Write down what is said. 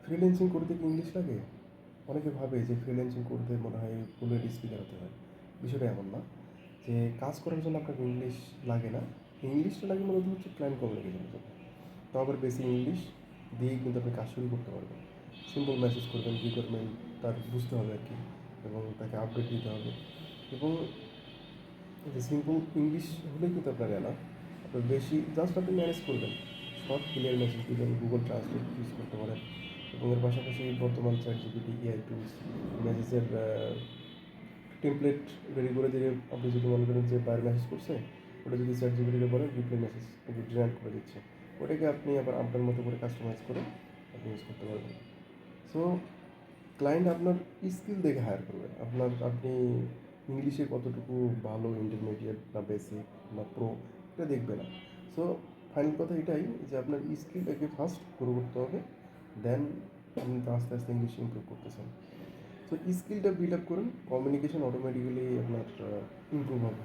Freelancing করতে কি English লাগে? অনেকে ভাবে যে ফ্রিল্যান্সিং করতে মনে হয় ফুলের স্পিকার হতে হয়। বিষয়টা এমন না যে কাজ করার জন্য আপনাকে ইংলিশ লাগে না। ইংলিশটা লাগে মূলত হচ্ছে ক্লায়েন্ট কমিউনিকেশনের জন্য। তো আবার বেসিক ইংলিশ দিয়েই কিন্তু আপনি কাজ শুরু করতে পারবেন। সিম্পল মেসেজ করবেন, রিকোয়ারমেন্ট তার বুঝতে হবে আর কি, এবং তাকে আপডেট দিতে হবে। এবং যে সিম্পল ইংলিশ হলেই কিন্তু আপনার এনাফ। আপনার বেশি জাস্ট আপনি ম্যানেজ করবেন, শর্ট ক্লিয়ার মেসেজ দিবেন, গুগল ট্রান্সলেট ইউজ করতে পারেন। এবং এর পাশাপাশি বর্তমান চ্যাটজিপিটি, এআই টুলস, মেসেজের টেমপ্লেট রেডি করে দিয়ে আপনি যদি মনে করেন যে বাইরে মেসেজ করছে, ওটা যদি চ্যাটজিপিটিকে বলেন রিপ্লাই মেসেজ কিন্তু জেনারেট করে দিচ্ছে, ওটাকে আপনি আবার আপনার মতো করে কাস্টমাইজ করে আপনি ইউজ করতে পারবেন। সো ক্লায়েন্ট আপনার স্কিল দেখে হায়ার করবে, আপনি ইংলিশে কতটুকু ভালো, ইন্টারমিডিয়েট না বেসিক না প্রো, এটা দেখবে না। সো ফাইনাল কথা এটাই যে আপনার স্কিলটাকে ফার্স্ট গ্রো করতে হবে, দেন আপনি তো আস্তে আস্তে ইংলিশ ইমপ্রুভ করতেছেন। সো স্কিলটা বিল্ড আপ করুন, কমিউনিকেশন অটোমেটিক্যালি আপনার ইমপ্রুভ হবে।